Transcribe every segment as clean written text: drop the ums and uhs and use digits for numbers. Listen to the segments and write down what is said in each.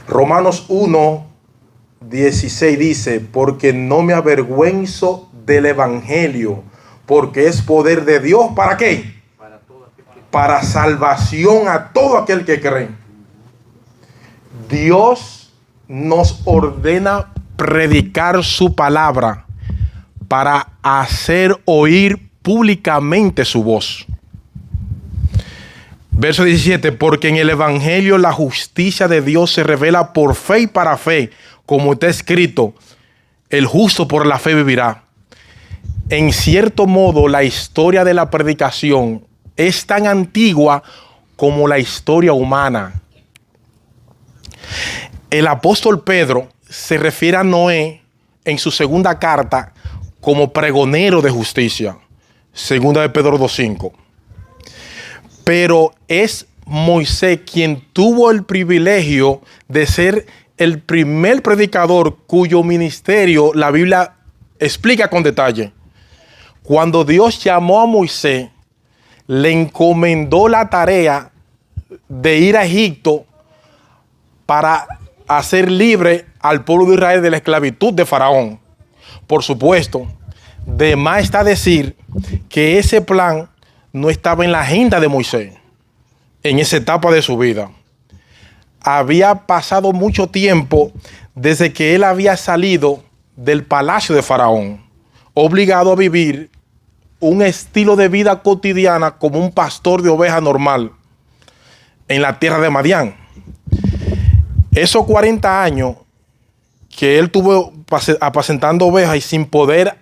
Romanos 1:16 dice: porque no me avergüenzo del evangelio, porque es poder de Dios. ¿Para qué? Para salvación a todo aquel que cree. Dios nos ordena predicar su palabra para hacer oír públicamente su voz. Verso 17: porque en el evangelio la justicia de Dios se revela por fe y para fe, como está escrito: el justo por la fe vivirá. En cierto modo, la historia de la predicación es tan antigua como la historia humana. El apóstol Pedro se refiere a Noé en su segunda carta como pregonero de justicia. Segunda de Pedro 2:5. Pero es Moisés quien tuvo el privilegio de ser el primer predicador cuyo ministerio la Biblia explica con detalle. Cuando Dios llamó a Moisés, le encomendó la tarea de ir a Egipto para hacer libre al pueblo de Israel de la esclavitud de Faraón. Por supuesto, de más está decir que ese plan no estaba en la agenda de Moisés en esa etapa de su vida. Había pasado mucho tiempo desde que él había salido del palacio de Faraón, obligado a vivir un estilo de vida cotidiana como un pastor de ovejas normal en la tierra de Madián. Esos 40 años que él tuvo apacentando ovejas y sin poder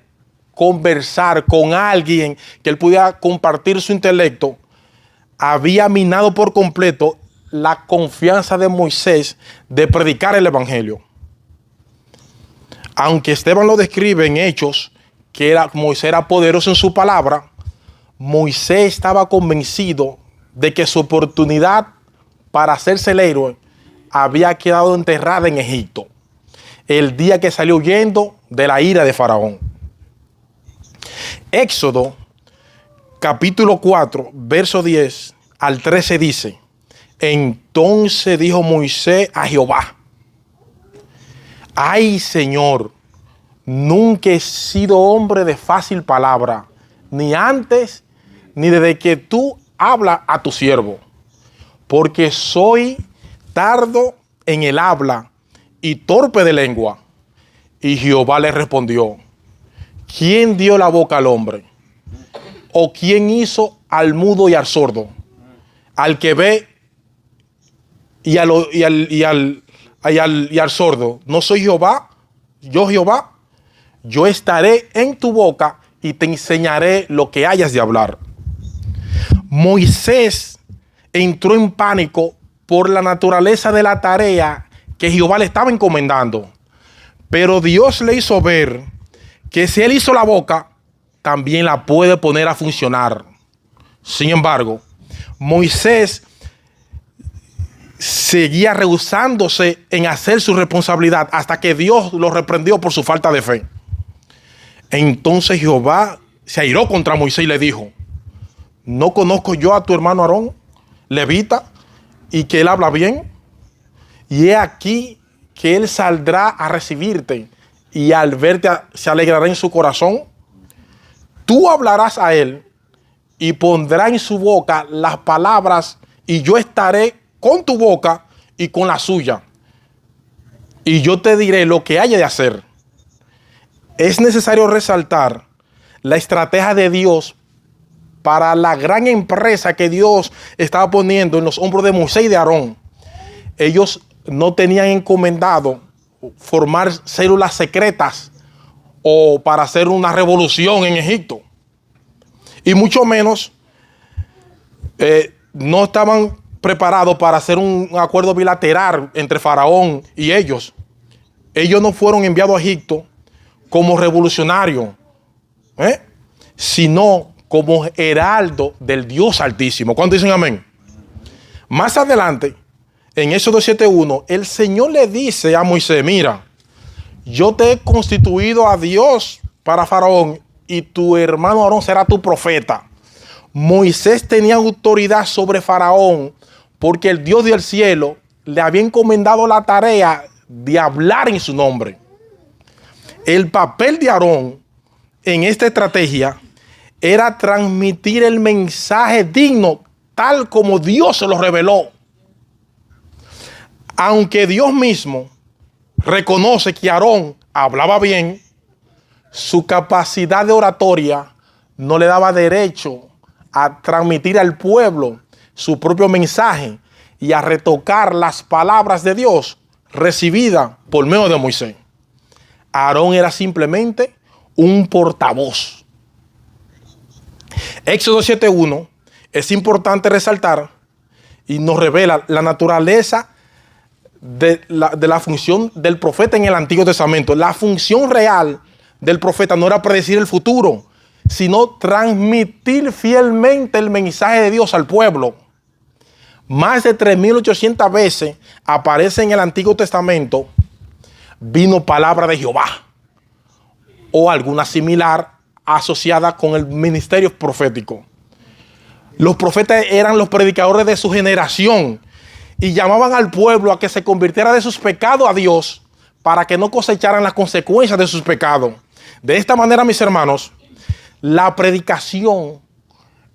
conversar con alguien que él pudiera compartir su intelecto, había minado por completo la confianza de Moisés de predicar el evangelio. Aunque Esteban lo describe en Hechos, que Moisés era poderoso en su palabra, Moisés estaba convencido de que su oportunidad para hacerse el héroe había quedado enterrada en Egipto, el día que salió huyendo de la ira de Faraón. Éxodo capítulo 4, verso 10 al 13 dice: entonces dijo Moisés a Jehová: ay, Señor, nunca he sido hombre de fácil palabra, ni antes ni desde que tú hablas a tu siervo, porque soy tardo en el habla y torpe de lengua. Y Jehová le respondió: ¿quién dio la boca al hombre? ¿O quién hizo al mudo y al sordo? Al que ve y al sordo. ¿No soy Jehová? Yo Jehová. Yo estaré en tu boca y te enseñaré lo que hayas de hablar. Moisés entró en pánico por la naturaleza de la tarea que Jehová le estaba encomendando. Pero Dios le hizo ver que si él hizo la boca, también la puede poner a funcionar. Sin embargo, Moisés seguía rehusándose en hacer su responsabilidad hasta que Dios lo reprendió por su falta de fe. Entonces Jehová se airó contra Moisés y le dijo: ¿no conozco yo a tu hermano Aarón, levita, y que él habla bien? Y he aquí que él saldrá a recibirte, y al verte se alegrará en su corazón. Tú hablarás a él y pondrá en su boca las palabras, y yo estaré con tu boca y con la suya, y yo te diré lo que haya de hacer. Es necesario resaltar la estrategia de Dios para la gran empresa que Dios estaba poniendo en los hombros de Moisés y de Aarón. Ellos no tenían encomendado formar células secretas o para hacer una revolución en Egipto. Y mucho menos no estaban preparados para hacer un acuerdo bilateral entre Faraón y ellos. Ellos no fueron enviados a Egipto como revolucionarios, sino como heraldo del Dios Altísimo. ¿Cuántos dicen amén? Más adelante, en Éxodo 7:1, el Señor le dice a Moisés: mira, yo te he constituido a Dios para Faraón y tu hermano Aarón será tu profeta. Moisés tenía autoridad sobre Faraón porque el Dios del cielo le había encomendado la tarea de hablar en su nombre. El papel de Aarón en esta estrategia era transmitir el mensaje digno tal como Dios se lo reveló. Aunque Dios mismo reconoce que Aarón hablaba bien, su capacidad de oratoria no le daba derecho a transmitir al pueblo su propio mensaje y a retocar las palabras de Dios recibidas por medio de Moisés. Aarón era simplemente un portavoz. Éxodo 7:1 es importante resaltar y nos revela la naturaleza de la función del profeta en el Antiguo Testamento. La función real del profeta no era predecir el futuro, sino transmitir fielmente el mensaje de Dios al pueblo. Más de 3.800 veces aparece en el Antiguo Testamento vino palabra de Jehová o alguna similar asociada con el ministerio profético. Los profetas eran los predicadores de su generación y llamaban al pueblo a que se convirtiera de sus pecados a Dios para que no cosecharan las consecuencias de sus pecados. De esta manera, mis hermanos, la predicación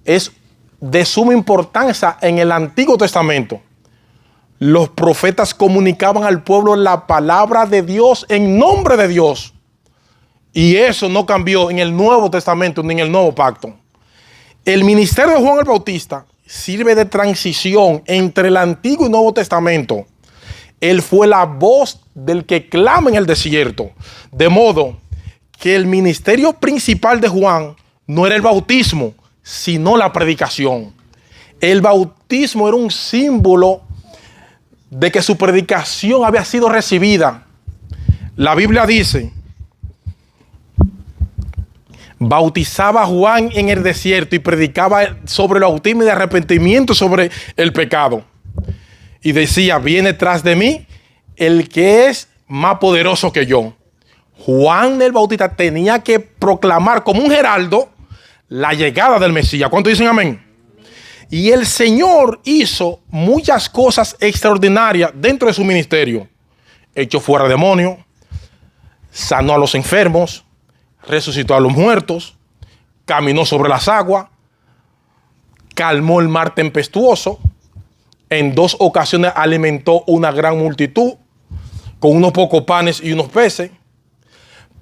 es de suma importancia en el Antiguo Testamento. Los profetas comunicaban al pueblo la palabra de Dios en nombre de Dios. Y eso no cambió en el Nuevo Testamento ni en el Nuevo Pacto. El ministerio de Juan el Bautista sirve de transición entre el Antiguo y Nuevo Testamento. Él fue la voz del que clama en el desierto. De modo que el ministerio principal de Juan no era el bautismo, sino la predicación. El bautismo era un símbolo de que su predicación había sido recibida. La Biblia dice: bautizaba a Juan en el desierto y predicaba sobre el bautismo y de arrepentimiento sobre el pecado. Y decía: viene tras de mí el que es más poderoso que yo. Juan el Bautista tenía que proclamar como un heraldo la llegada del Mesías. ¿Cuántos dicen amén? Y el Señor hizo muchas cosas extraordinarias dentro de su ministerio. Echó fuera demonios, sanó a los enfermos, resucitó a los muertos, caminó sobre las aguas, calmó el mar tempestuoso. En 2 ocasiones alimentó una gran multitud con unos pocos panes y unos peces.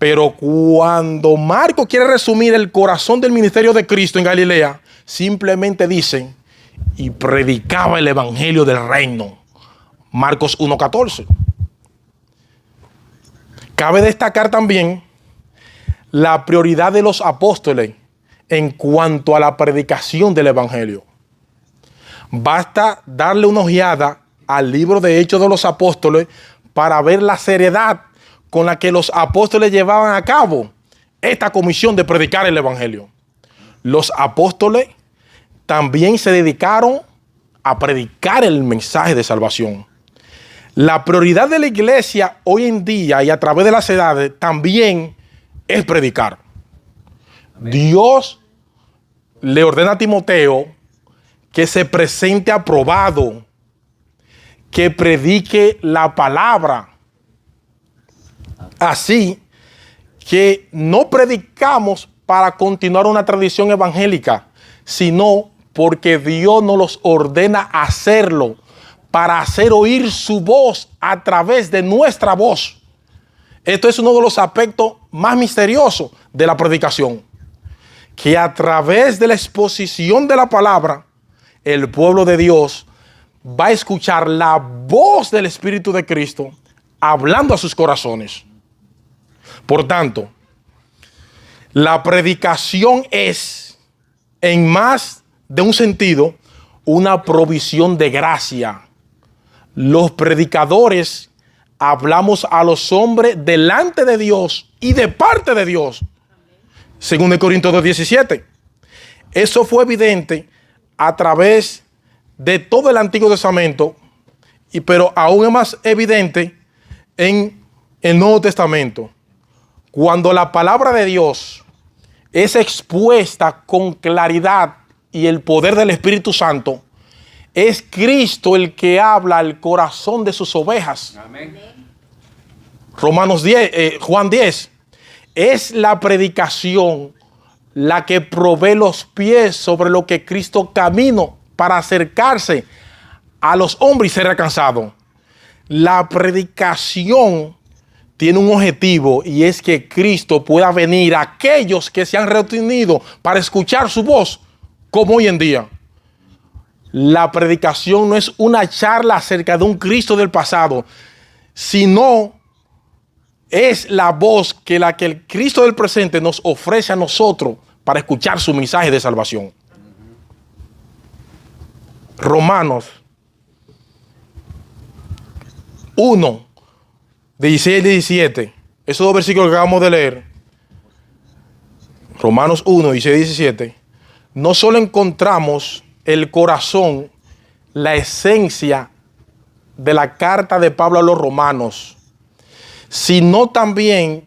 Pero cuando Marcos quiere resumir el corazón del ministerio de Cristo en Galilea, simplemente dicen: y predicaba el evangelio del reino. Marcos 1:14. Cabe destacar también la prioridad de los apóstoles en cuanto a la predicación del evangelio. Basta darle una ojeada al libro de Hechos de los Apóstoles para ver la seriedad con la que los apóstoles llevaban a cabo esta comisión de predicar el evangelio. Los apóstoles también se dedicaron a predicar el mensaje de salvación. La prioridad de la iglesia hoy en día y a través de las edades también es predicar. Amén. Dios le ordena a Timoteo que se presente aprobado, que predique la palabra. Así que no predicamos para continuar una tradición evangélica, sino porque Dios nos los ordena hacerlo, para hacer oír su voz a través de nuestra voz. Esto es uno de los aspectos más misteriosos de la predicación, que a través de la exposición de la palabra, el pueblo de Dios va a escuchar la voz del Espíritu de Cristo hablando a sus corazones. Por tanto, la predicación es, en más de un sentido, una provisión de gracia. Los predicadores hablamos a los hombres delante de Dios y de parte de Dios. Según Corintios 2:17. Eso fue evidente a través de todo el Antiguo Testamento, pero aún es más evidente en el Nuevo Testamento. Cuando la palabra de Dios es expuesta con claridad y el poder del Espíritu Santo, es Cristo el que habla al corazón de sus ovejas. Amén. Romanos 10, Juan 10. Es la predicación la que provee los pies sobre lo que Cristo camino para acercarse a los hombres y ser alcanzado. La predicación tiene un objetivo y es que Cristo pueda venir a aquellos que se han reunido para escuchar su voz, como hoy en día. La predicación no es una charla acerca de un Cristo del pasado, sino es la voz que el Cristo del presente nos ofrece a nosotros para escuchar su mensaje de salvación. Romanos 1, 16 y 17. Esos dos versículos que acabamos de leer. Romanos 1, 16 y 17. No solo encontramos el corazón, la esencia de la carta de Pablo a los romanos, sino también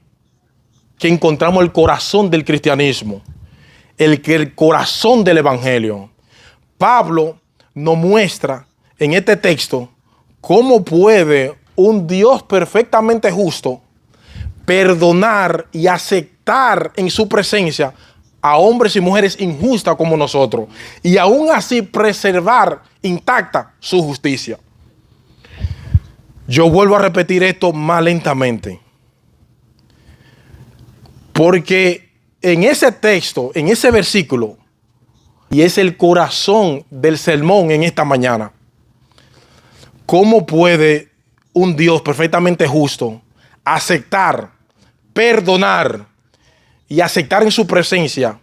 que encontramos el corazón del cristianismo, el corazón del evangelio. Pablo nos muestra en este texto cómo puede un Dios perfectamente justo perdonar y aceptar en su presencia a hombres y mujeres injustas como nosotros, y aún así preservar intacta su justicia. Yo vuelvo a repetir esto más lentamente, porque en ese texto, en ese versículo, y es el corazón del sermón en esta mañana, ¿cómo puede un Dios perfectamente justo aceptar, perdonar y aceptar en su presencia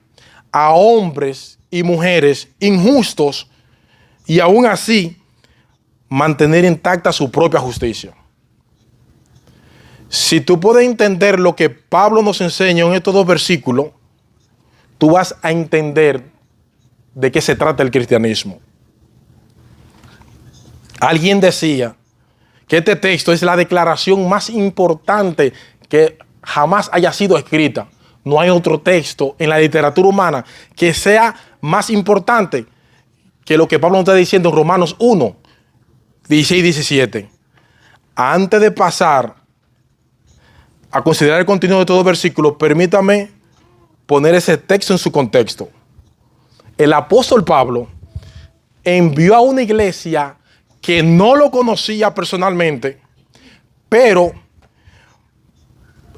a hombres y mujeres injustos y aún así mantener intacta su propia justicia? Si tú puedes entender lo que Pablo nos enseña en estos dos versículos, tú vas a entender de qué se trata el cristianismo. Alguien decía que este texto es la declaración más importante que jamás haya sido escrita. No hay otro texto en la literatura humana que sea más importante que lo que Pablo nos está diciendo en Romanos 1, 16 y 17. Antes de pasar a considerar el contenido de todo versículo, permítame poner ese texto en su contexto. El apóstol Pablo envió a una iglesia que no lo conocía personalmente, pero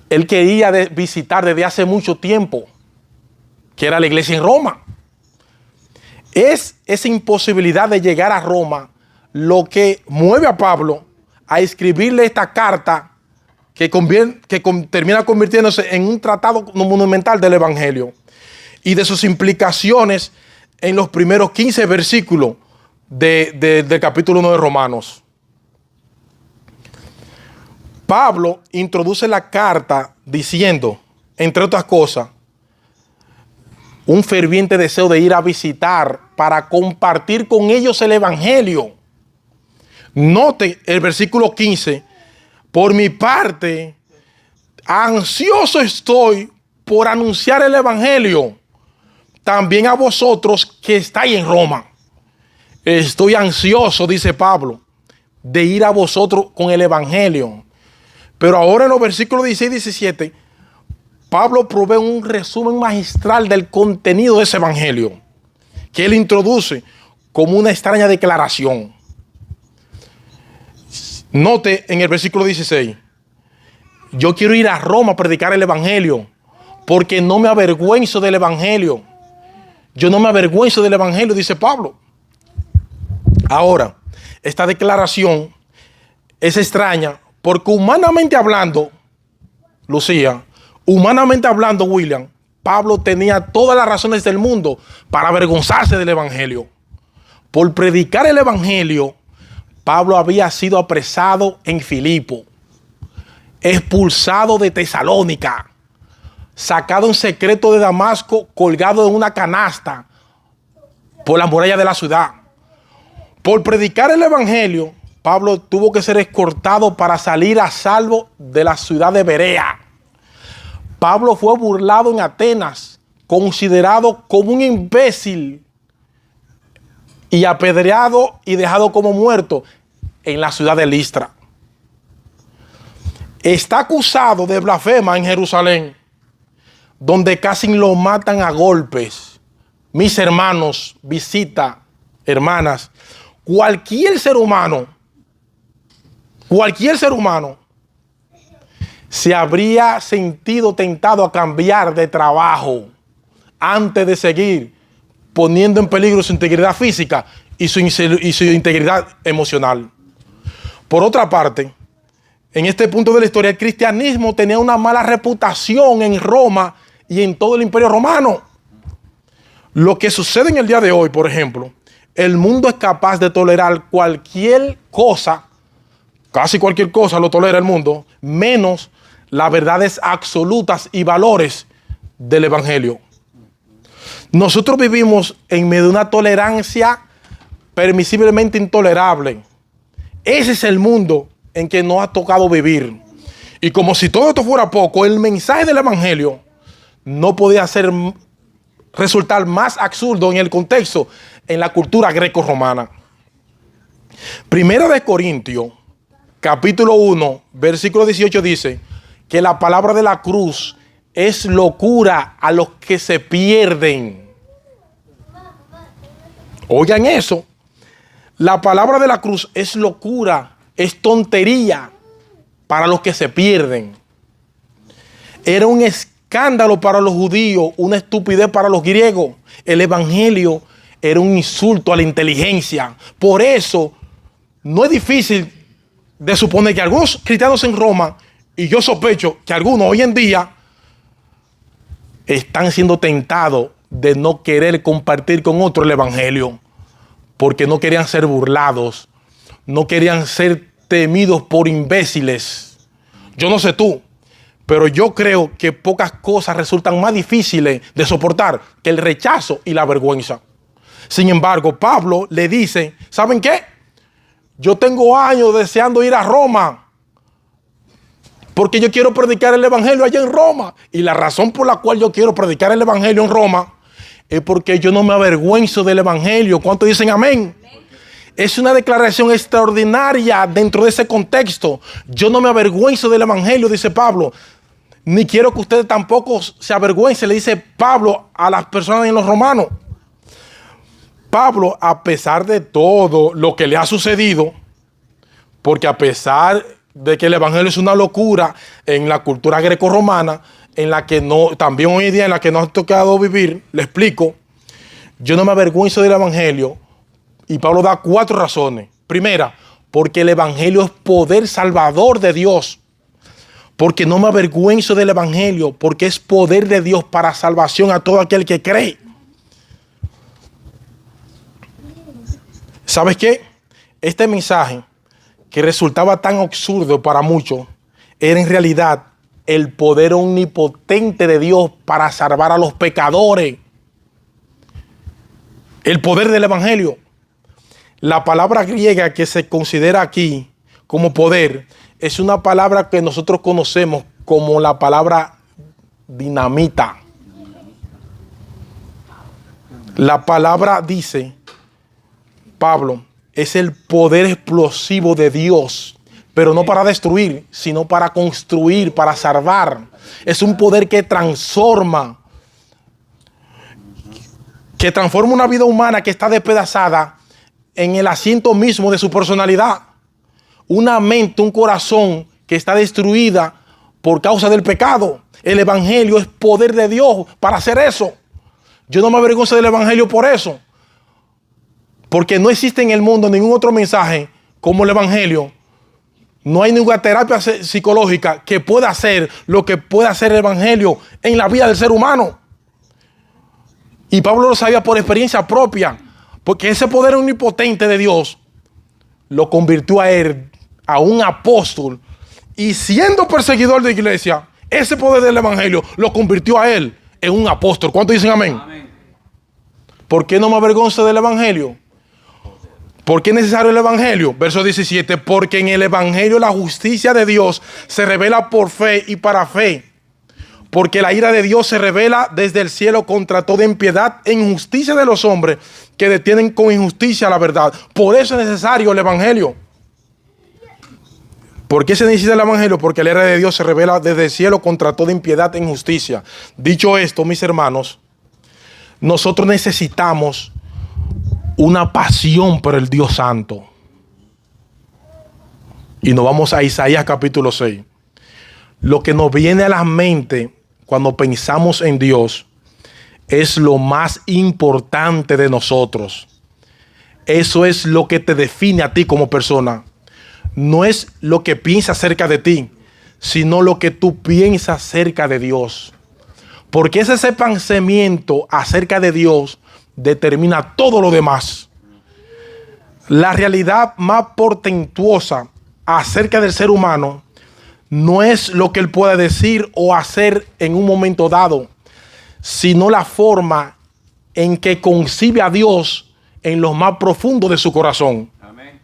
él quería visitar desde hace mucho tiempo, que era la iglesia en Roma. Es esa imposibilidad de llegar a Roma lo que mueve a Pablo a escribirle esta carta que termina convirtiéndose en un tratado monumental del Evangelio y de sus implicaciones en los primeros 15 versículos del capítulo 1 de Romanos. Pablo introduce la carta diciendo, entre otras cosas, un ferviente deseo de ir a visitar para compartir con ellos el Evangelio. Note el versículo 15. Por mi parte, ansioso estoy por anunciar el Evangelio también a vosotros que estáis en Roma. Estoy ansioso, dice Pablo, de ir a vosotros con el Evangelio. Pero ahora en los versículos 16 y 17, Pablo provee un resumen magistral del contenido de ese Evangelio, que él introduce como una extraña declaración. Note en el versículo 16, yo quiero ir a Roma a predicar el Evangelio, porque no me avergüenzo del Evangelio. Yo no me avergüenzo del Evangelio, dice Pablo. Ahora, esta declaración es extraña porque humanamente hablando, Lucía, humanamente hablando, William, Pablo tenía todas las razones del mundo para avergonzarse del Evangelio. Por predicar el Evangelio, Pablo había sido apresado en Filipo, expulsado de Tesalónica, sacado en secreto de Damasco, colgado en una canasta por la muralla de la ciudad. Por predicar el Evangelio, Pablo tuvo que ser escoltado para salir a salvo de la ciudad de Berea. Pablo fue burlado en Atenas, considerado como un imbécil y apedreado y dejado como muerto en la ciudad de Listra. Está acusado de blasfema en Jerusalén, donde casi lo matan a golpes. Mis hermanos, hermanas, cualquier ser humano se habría sentido tentado a cambiar de trabajo antes de seguir poniendo en peligro su integridad física y su integridad emocional. Por otra parte, en este punto de la historia, el cristianismo tenía una mala reputación en Roma y en todo el Imperio Romano. Lo que sucede en el día de hoy, por ejemplo, el mundo es capaz de tolerar cualquier cosa, casi cualquier cosa lo tolera el mundo, menos las verdades absolutas y valores del Evangelio. Nosotros vivimos en medio de una tolerancia permisiblemente intolerable. Ese es el mundo en que nos ha tocado vivir. Y como si todo esto fuera poco, el mensaje del Evangelio no podía resultar más absurdo en el contexto, en la cultura greco-romana. Primera de Corintios, capítulo 1, versículo 18 dice que la palabra de la cruz es locura a los que se pierden. Oigan eso. La palabra de la cruz es locura, es tontería para los que se pierden. Era un escándalo para los judíos, una estupidez para los griegos. El evangelio era un insulto a la inteligencia. Por eso no es difícil de suponer que algunos cristianos en Roma, y yo sospecho que algunos hoy en día, están siendo tentados de no querer compartir con otros el evangelio, porque no querían ser burlados, no querían ser temidos por imbéciles. Yo no sé tú, pero yo creo que pocas cosas resultan más difíciles de soportar que el rechazo y la vergüenza. Sin embargo, Pablo le dice, ¿saben qué? Yo tengo años deseando ir a Roma, porque yo quiero predicar el evangelio allá en Roma. Y la razón por la cual yo quiero predicar el evangelio en Roma es porque yo no me avergüenzo del evangelio. ¿Cuántos dicen amén? Es una declaración extraordinaria dentro de ese contexto. Yo no me avergüenzo del evangelio, dice Pablo. Ni quiero que ustedes tampoco se avergüencen, le dice Pablo a las personas en los romanos. Pablo, a pesar de todo lo que le ha sucedido, porque a pesar de que el evangelio es una locura en la cultura greco-romana, en la que no, también hoy en día en la que nos ha tocado vivir, le explico, yo no me avergüenzo del evangelio, y Pablo da 4 razones. Primera, porque el evangelio es poder salvador de Dios. Porque no me avergüenzo del evangelio, porque es poder de Dios para salvación a todo aquel que cree. ¿Sabes qué? Este mensaje, que resultaba tan absurdo para muchos, era en realidad el poder omnipotente de Dios para salvar a los pecadores. El poder del evangelio. La palabra griega que se considera aquí como poder es una palabra que nosotros conocemos como la palabra dinamita. La palabra dice, Pablo, es el poder explosivo de Dios, pero no para destruir, sino para construir, para salvar. Es un poder que transforma una vida humana que está despedazada en el asiento mismo de su personalidad. Una mente, un corazón que está destruida por causa del pecado. El evangelio es poder de Dios para hacer eso. Yo no me avergüenzo del evangelio por eso. Porque no existe en el mundo ningún otro mensaje como el evangelio. No hay ninguna terapia psicológica que pueda hacer lo que puede hacer el evangelio en la vida del ser humano. Y Pablo lo sabía por experiencia propia. Porque ese poder omnipotente de Dios lo convirtió a él, a un apóstol. Y siendo perseguidor de iglesia, ese poder del evangelio lo convirtió a él en un apóstol. ¿Cuántos dicen amén? Amén. ¿Por qué no me avergonzo del evangelio? ¿Por qué es necesario el evangelio? Verso 17. Porque en el evangelio la justicia de Dios se revela por fe y para fe. porque la ira de Dios se revela desde el cielo contra toda impiedad e injusticia de los hombres que detienen con injusticia la verdad. Por eso es necesario el evangelio. ¿Por qué se necesita el evangelio? Porque la ira de Dios se revela desde el cielo contra toda impiedad e injusticia. Dicho esto, mis hermanos, nosotros necesitamos una pasión por el Dios Santo. Y nos vamos a Isaías capítulo 6. Lo que nos viene a la mente cuando pensamos en Dios es lo más importante de nosotros. Eso es lo que te define a ti como persona. No es lo que piensas acerca de ti, sino lo que tú piensas acerca de Dios. Porque ese pensamiento acerca de Dios determina todo lo demás. La realidad más portentosa acerca del ser humano no es lo que él pueda decir o hacer en un momento dado, sino la forma en que concibe a Dios en lo más profundo de su corazón. Amén.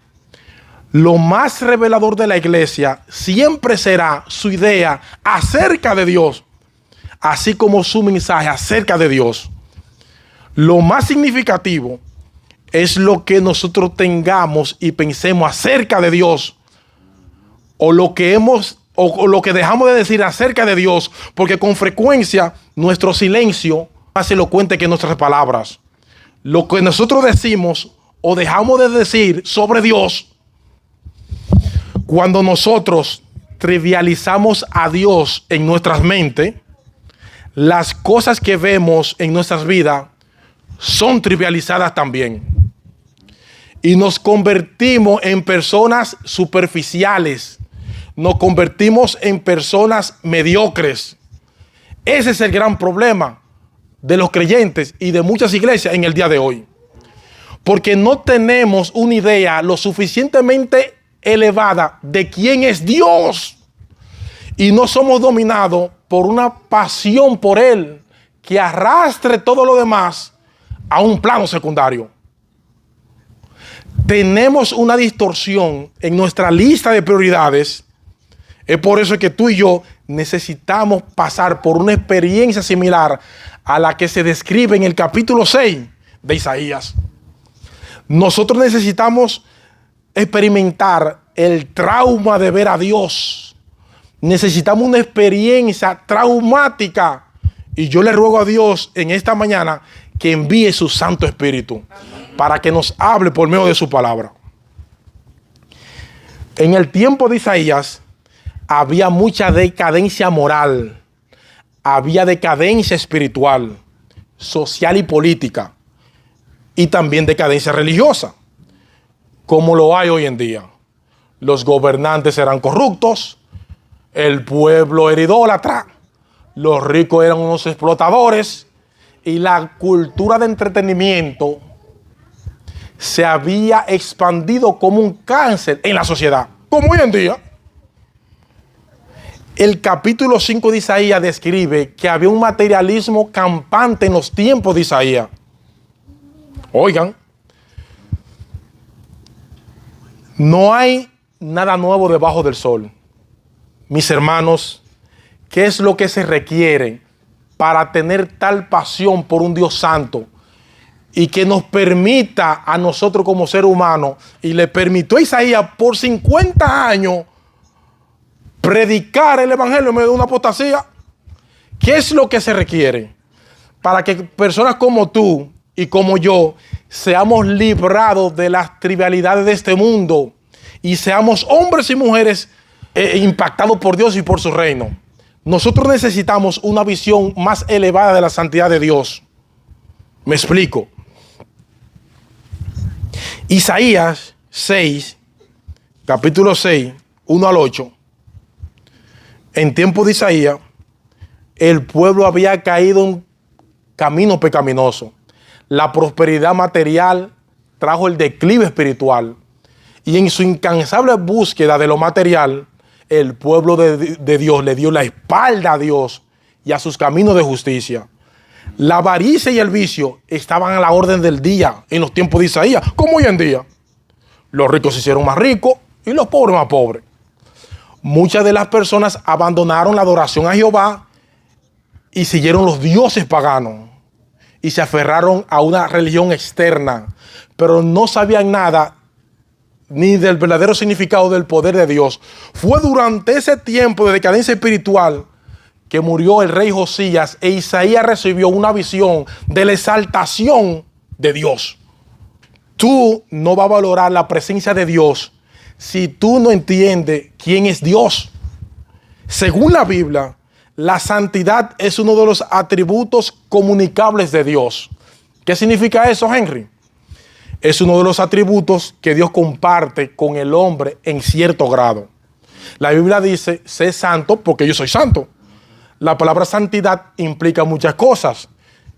Lo más revelador de la iglesia siempre será su idea acerca de Dios, así como su mensaje acerca de Dios. Lo más significativo es lo que nosotros tengamos y pensemos acerca de Dios, o lo que dejamos de decir acerca de Dios, porque con frecuencia nuestro silencio es más elocuente que nuestras palabras. Lo que nosotros decimos o dejamos de decir sobre Dios, cuando nosotros trivializamos a Dios en nuestras mentes, las cosas que vemos en nuestras vidas son trivializadas también. Y nos convertimos en personas superficiales. Nos convertimos en personas mediocres. Ese es el gran problema de los creyentes y de muchas iglesias en el día de hoy. Porque no tenemos una idea lo suficientemente elevada de quién es Dios. Y no somos dominados por una pasión por Él que arrastre todo lo demás a un plano secundario. Tenemos una distorsión en nuestra lista de prioridades. Es por eso que tú y yo necesitamos pasar por una experiencia similar a la que se describe en el capítulo 6 de Isaías. Nosotros necesitamos experimentar el trauma de ver a Dios. Necesitamos una experiencia traumática. Y yo le ruego a Dios en esta mañana que envíe su Santo Espíritu para que nos hable por medio de su palabra. En el tiempo de Isaías había mucha decadencia moral, había decadencia espiritual, social y política, y también decadencia religiosa, como lo hay hoy en día. Los gobernantes eran corruptos, el pueblo era idólatra, los ricos eran unos explotadores, y la cultura de entretenimiento se había expandido como un cáncer en la sociedad, como hoy en día. El capítulo 5 de Isaías describe que había un materialismo campante en los tiempos de Isaías. Oigan, no hay nada nuevo debajo del sol. Mis hermanos, ¿qué es lo que se requiere para tener tal pasión por un Dios santo y que nos permita a nosotros como ser humano, y le permitió a Isaías por 50 años predicar el evangelio en medio de una apostasía? ¿Qué es lo que se requiere para que personas como tú y como yo seamos librados de las trivialidades de este mundo y seamos hombres y mujeres impactados por Dios y por su reino? Nosotros necesitamos una visión más elevada de la santidad de Dios. Me explico. Isaías 6, capítulo 6, 1 al 8. En tiempo de Isaías, el pueblo había caído en camino pecaminoso. La prosperidad material trajo el declive espiritual. Y en su incansable búsqueda de lo material, el pueblo de Dios le dio la espalda a Dios y a sus caminos de justicia. La avaricia y el vicio estaban a la orden del día en los tiempos de Isaías, como hoy en día. Los ricos se hicieron más ricos y los pobres más pobres. Muchas de las personas abandonaron la adoración a Jehová y siguieron los dioses paganos y se aferraron a una religión externa, pero no sabían nada ni del verdadero significado del poder de Dios. Fue durante ese tiempo de decadencia espiritual que murió el rey Josías e Isaías recibió una visión de la exaltación de Dios. Tú no vas a valorar la presencia de Dios si tú no entiendes quién es Dios. Según la Biblia, la santidad es uno de los atributos comunicables de Dios. ¿Qué significa eso, Henry? Es uno de los atributos que Dios comparte con el hombre en cierto grado. La Biblia dice, sé santo porque yo soy santo. La palabra santidad implica muchas cosas.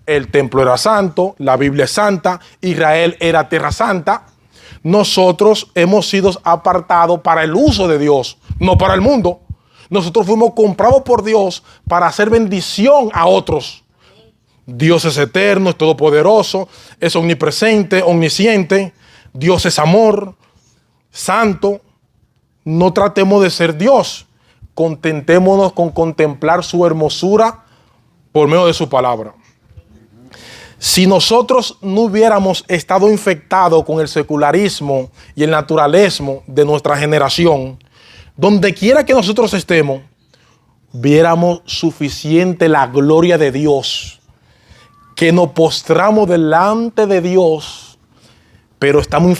El templo era santo, la Biblia es santa, Israel era tierra santa. Nosotros hemos sido apartados para el uso de Dios, no para el mundo. Nosotros fuimos comprados por Dios para hacer bendición a otros. Dios es eterno, es todopoderoso, es omnipresente, omnisciente. Dios es amor, santo. No tratemos de ser Dios. Contentémonos con contemplar su hermosura por medio de su palabra. Si nosotros no hubiéramos estado infectados con el secularismo y el naturalismo de nuestra generación, donde quiera que nosotros estemos, viéramos suficiente la gloria de Dios, que nos postramos delante de Dios, pero estamos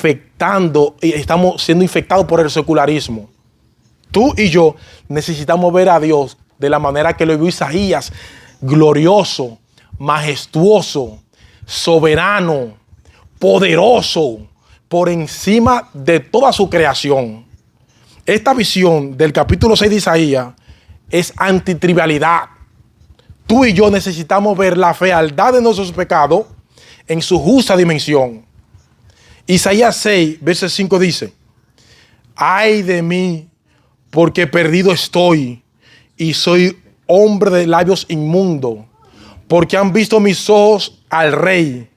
siendo infectados por el secularismo. Tú y yo necesitamos ver a Dios de la manera que lo vio Isaías, glorioso, majestuoso, soberano, poderoso, por encima de toda su creación. Esta visión del capítulo 6 de Isaías es antitrivialidad. Tú y yo necesitamos ver la fealdad de nuestros pecados en su justa dimensión. Isaías 6, verso 5 dice: ay de mí, porque perdido estoy y soy hombre de labios inmundos, porque han visto mis ojos al Rey.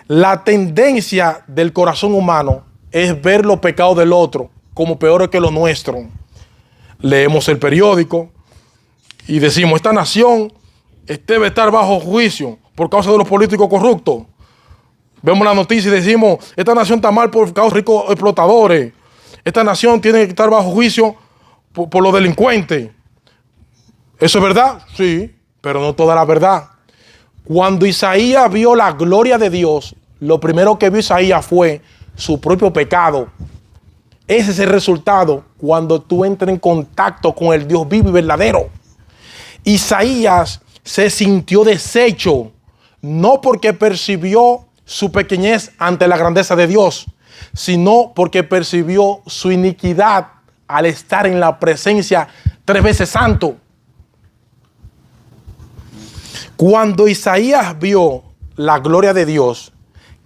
La tendencia del corazón humano es ver los pecados del otro como peores que los nuestros. Leemos el periódico y decimos, esta nación debe estar bajo juicio por causa de los políticos corruptos. Vemos la noticia y decimos, esta nación está mal por causa de ricos explotadores. Esta nación tiene que estar bajo juicio por los delincuentes. ¿Eso es verdad? Sí, pero no toda la verdad. Cuando Isaías vio la gloria de Dios, lo primero que vio Isaías fue su propio pecado. Ese es el resultado cuando tú entras en contacto con el Dios vivo y verdadero. Isaías se sintió deshecho, no porque percibió su pequeñez ante la grandeza de Dios, sino porque percibió su iniquidad al estar en la presencia 3 veces santo. Cuando Isaías vio la gloria de Dios,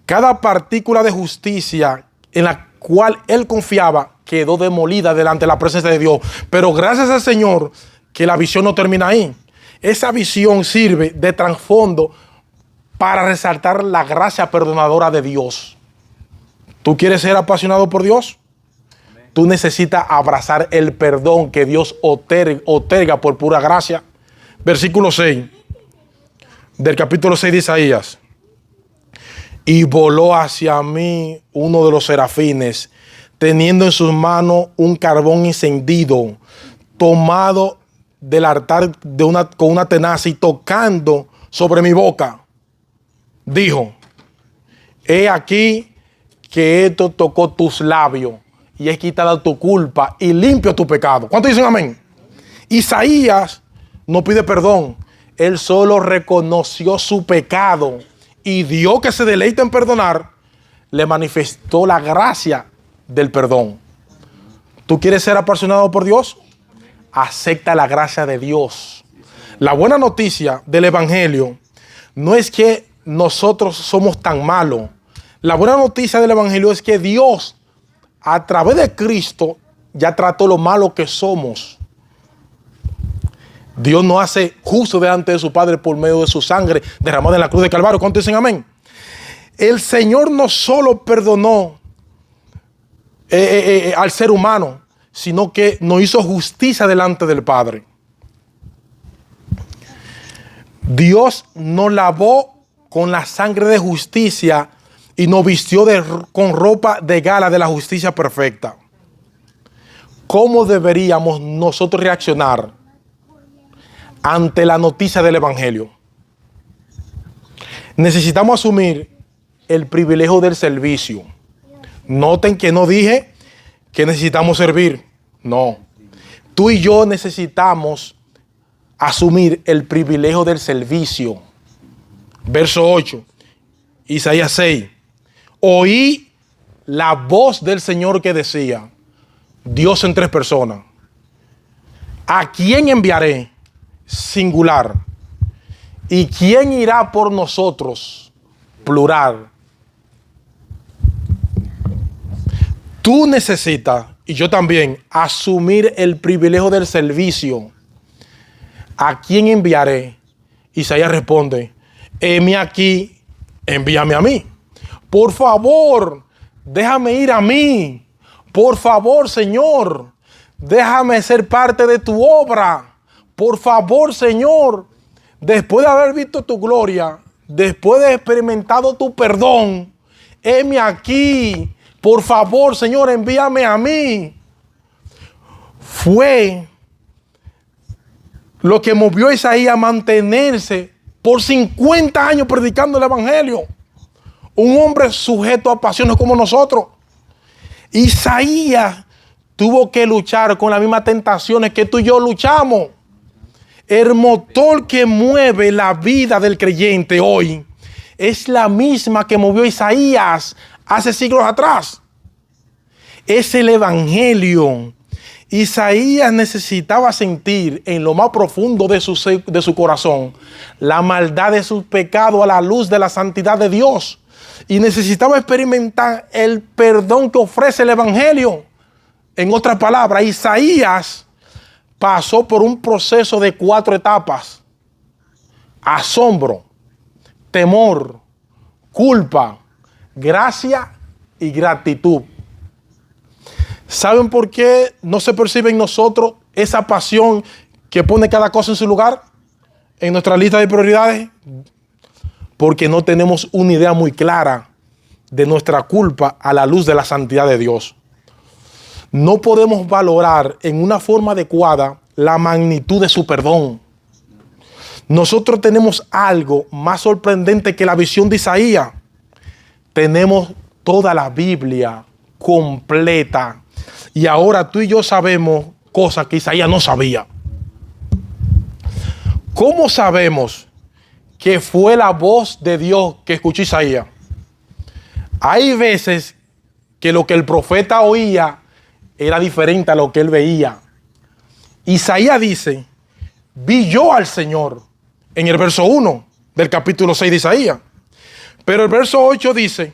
cada partícula de justicia en la cual él confiaba quedó demolida delante de la presencia de Dios. Pero gracias al Señor que la visión no termina ahí. Esa visión sirve de trasfondo para resaltar la gracia perdonadora de Dios. ¿Tú quieres ser apasionado por Dios? Tú necesitas abrazar el perdón que Dios otorga por pura gracia. Versículo 6 del capítulo 6 de Isaías. Y voló hacia mí uno de los serafines, teniendo en sus manos un carbón encendido, tomado del altar con una tenaza y tocando sobre mi boca. Dijo, he aquí que esto tocó tus labios y he quitado tu culpa y limpio tu pecado. ¿Cuántos dicen amén? Isaías no pide perdón. Él solo reconoció su pecado y Dios, que se deleita en perdonar, le manifestó la gracia del perdón. ¿Tú quieres ser apasionado por Dios? Acepta la gracia de Dios. La buena noticia del Evangelio no es que nosotros somos tan malos. La buena noticia del Evangelio es que Dios, a través de Cristo, ya trató lo malo que somos. Dios no hace justo delante de su Padre por medio de su sangre derramada en la cruz de Calvario. ¿Cuántos dicen amén? El Señor no solo perdonó al ser humano, sino que nos hizo justicia delante del Padre. Dios nos lavó con la sangre de justicia y nos vistió con ropa de gala de la justicia perfecta. ¿Cómo deberíamos nosotros reaccionar ante la noticia del Evangelio? Necesitamos asumir el privilegio del servicio. Noten que no dije que necesitamos servir. No. Tú y yo necesitamos asumir el privilegio del servicio. Verso 8, Isaías 6. Oí la voz del Señor que decía, Dios en tres personas. ¿A quién enviaré? Singular. ¿Y quién irá por nosotros? Plural. Tú necesitas, y yo también, asumir el privilegio del servicio. ¿A quién enviaré? Isaías responde, heme aquí, envíame a mí. Por favor, déjame ir a mí. Por favor, Señor, déjame ser parte de tu obra. Por favor, Señor, después de haber visto tu gloria, después de haber experimentado tu perdón, heme aquí. Por favor, Señor, envíame a mí. Fue lo que movió a Isaías a mantenerse por 50 años predicando el Evangelio. Un hombre sujeto a pasiones como nosotros. Isaías tuvo que luchar con las mismas tentaciones que tú y yo luchamos. El motor que mueve la vida del creyente hoy es la misma que movió a Isaías hace siglos atrás. Es el Evangelio. Isaías necesitaba sentir en lo más profundo de su corazón la maldad de sus pecados a la luz de la santidad de Dios. Y necesitaba experimentar el perdón que ofrece el Evangelio. En otras palabras, Isaías pasó por un proceso de 4 etapas: asombro, temor, culpa, gracia y gratitud. ¿Saben por qué no se percibe en nosotros esa pasión que pone cada cosa en su lugar en nuestra lista de prioridades? Porque no tenemos una idea muy clara de nuestra culpa a la luz de la santidad de Dios. No podemos valorar en una forma adecuada la magnitud de su perdón. Nosotros tenemos algo más sorprendente que la visión de Isaías. Tenemos toda la Biblia completa. Y ahora tú y yo sabemos cosas que Isaías no sabía. ¿Cómo sabemos que fue la voz de Dios que escuchó Isaías? Hay veces que lo que el profeta oía era diferente a lo que él veía. Isaías dice, vi yo al Señor, en el verso 1 del capítulo 6 de Isaías. Pero el verso 8 dice,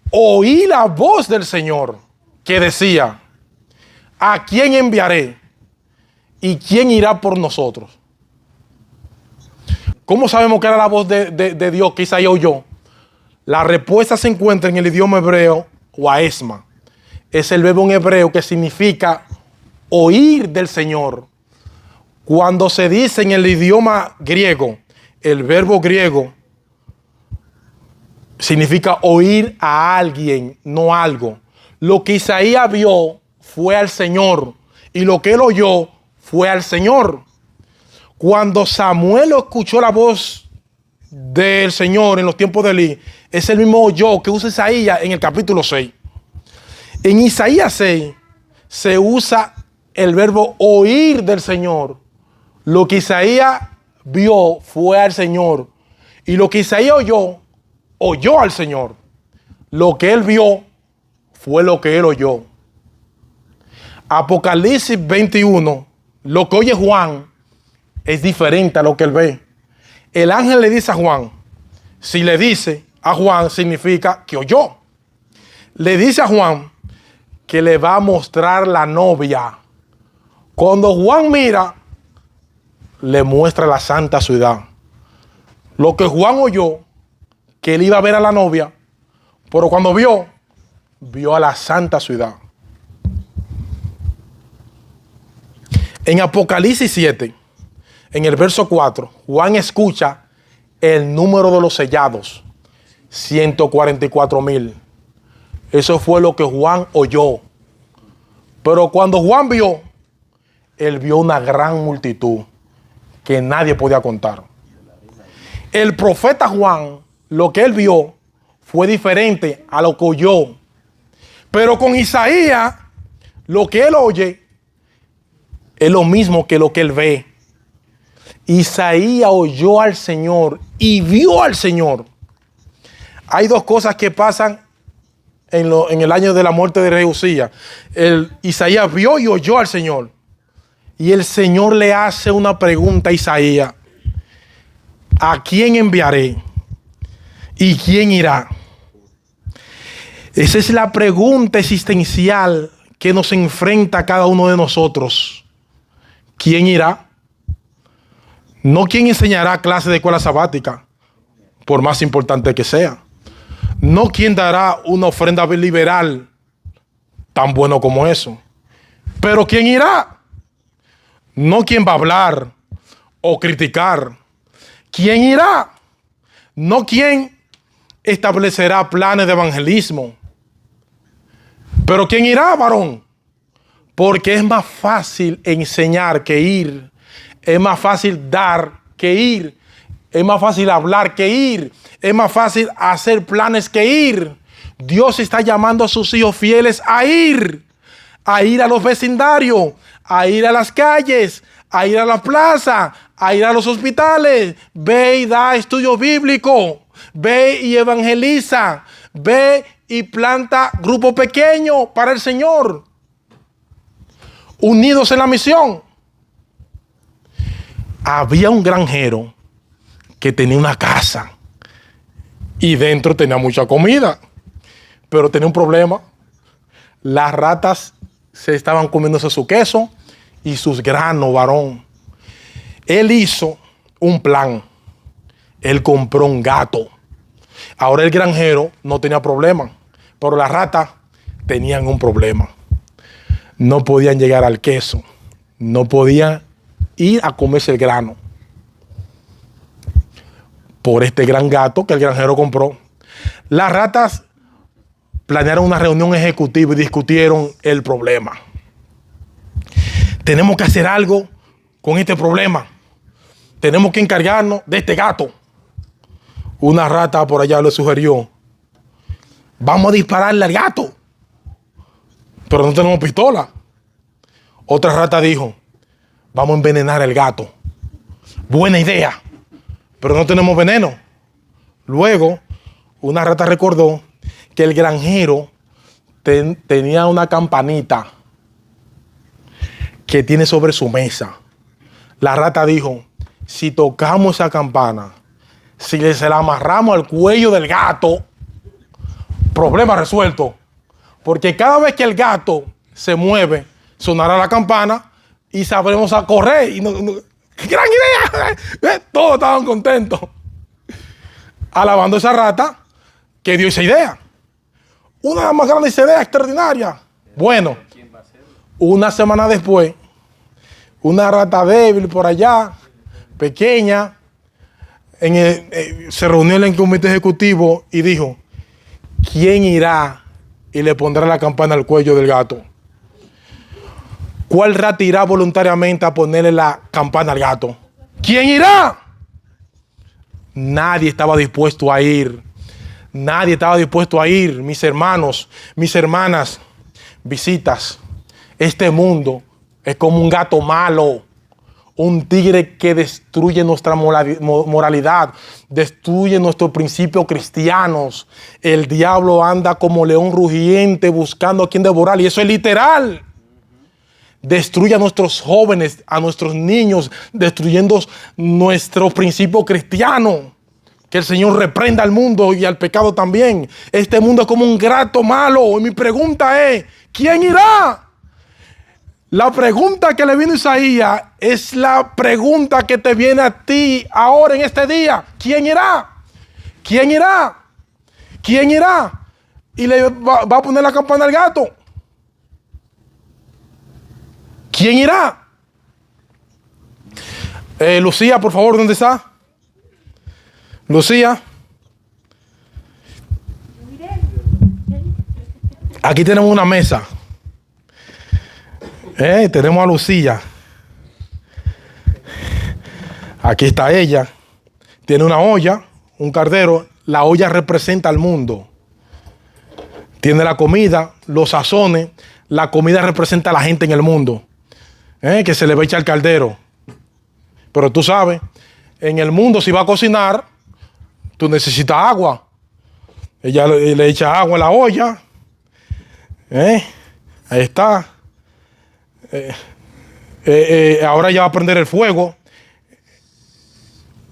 oí la voz del Señor que decía, ¿a quién enviaré? ¿Y quién irá por nosotros? ¿Cómo sabemos que era la voz de Dios que Isaías oyó? La respuesta se encuentra en el idioma hebreo, waesma. Es el verbo en hebreo que significa oír del Señor. Cuando se dice en el idioma griego, el verbo griego significa oír a alguien, no algo. Lo que Isaías vio fue al Señor y lo que él oyó fue al Señor. Cuando Samuel escuchó la voz del Señor en los tiempos de Elí, es el mismo yo que usa Isaías en el capítulo 6. En Isaías 6 se usa el verbo oír del Señor. Lo que Isaías vio fue al Señor. Y lo que Isaías oyó al Señor. Lo que él vio fue lo que él oyó. Apocalipsis 21, lo que oye Juan es diferente a lo que él ve. El ángel le dice a Juan, si le dice a Juan significa que oyó. Le dice a Juan que le va a mostrar la novia. Cuando Juan mira, le muestra la santa ciudad. Lo que Juan oyó, que él iba a ver a la novia, pero cuando vio a la santa ciudad. En Apocalipsis 7, en el verso 4, Juan escucha el número de los sellados, 144,000. Eso fue lo que Juan oyó. Pero cuando Juan vio, él vio una gran multitud que nadie podía contar. El profeta Juan, lo que él vio fue diferente a lo que oyó. Pero con Isaías, lo que él oye es lo mismo que lo que él ve. Isaías oyó al Señor y vio al Señor. Hay dos cosas que pasan en el año de la muerte de rey Usías. Isaías vio y oyó al Señor. Y el Señor le hace una pregunta a Isaías. ¿A quién enviaré? ¿Y quién irá? Esa es la pregunta existencial que nos enfrenta a cada uno de nosotros. ¿Quién irá? No quién enseñará clase de escuela sabática, por más importante que sea. No quién dará una ofrenda liberal, tan bueno como eso. Pero ¿quién irá? No quién va a hablar o criticar. ¿Quién irá? No quién establecerá planes de evangelismo. Pero ¿quién irá, varón? Porque es más fácil enseñar que ir. Es más fácil dar que ir. Es más fácil hablar que ir. Es más fácil hacer planes que ir. Dios está llamando a sus hijos fieles a ir a los vecindarios, a ir a las calles, a ir a la plaza, a ir a los hospitales. Ve y da estudio bíblico. Ve y evangeliza. Ve y planta grupo pequeño para el Señor. Unidos en la misión. Había un granjero que tenía una casa y dentro tenía mucha comida, pero tenía un problema. Las ratas se estaban comiéndose su queso y sus granos, varón. Él hizo un plan. Él compró un gato. Ahora el granjero no tenía problema, pero las ratas tenían un problema. No podían llegar al queso. No podían ir a comerse el grano. Por este gran gato que el granjero compró, las ratas planearon una reunión ejecutiva y discutieron el problema. Tenemos que hacer algo con este problema. Tenemos que encargarnos de este gato. Una rata por allá le sugirió: vamos a dispararle al gato, pero no tenemos pistola. Otra rata dijo: vamos a envenenar al gato. Buena idea, pero no tenemos veneno. Luego, una rata recordó que el granjero tenía una campanita que tiene sobre su mesa. La rata dijo: si tocamos esa campana, si se la amarramos al cuello del gato, problema resuelto. Porque cada vez que el gato se mueve, sonará la campana y sabremos a correr. Y ¡gran idea! Todos estaban contentos, alabando a esa rata que dio esa idea. Una de las más grandes ideas, extraordinaria. Bueno, una semana después, una rata débil por allá, pequeña, se reunió en el comité ejecutivo y dijo: ¿quién irá y le pondrá la campana al cuello del gato? ¿Cuál rata irá voluntariamente a ponerle la campana al gato? ¿Quién irá? Nadie estaba dispuesto a ir. Nadie estaba dispuesto a ir. Mis hermanos, mis hermanas, visitas. Este mundo es como un gato malo. Un tigre que destruye nuestra moralidad, destruye nuestros principios cristianos. El diablo anda como león rugiente buscando a quien devorar, y eso es literal. Destruye a nuestros jóvenes, a nuestros niños, destruyendo nuestros principios cristianos. Que el Señor reprenda al mundo y al pecado también. Este mundo es como un gato malo. Y mi pregunta es: ¿quién irá? La pregunta que le vino a Isaías es la pregunta que te viene a ti ahora en este día. ¿Quién irá? ¿Quién irá? ¿Quién irá? Y le va a poner la campana al gato. ¿Quién irá? Lucía, por favor, ¿dónde está? Lucía. Aquí tenemos una mesa. Tenemos a Lucía. Aquí está ella. Tiene una olla, un caldero. La olla representa al mundo. Tiene la comida, los sazones. La comida representa a la gente en el mundo. Que se le va a echar al caldero. Pero tú sabes, en el mundo si va a cocinar, tú necesitas agua. Ella le echa agua a la olla. Ahí está. Ahora ya va a prender el fuego.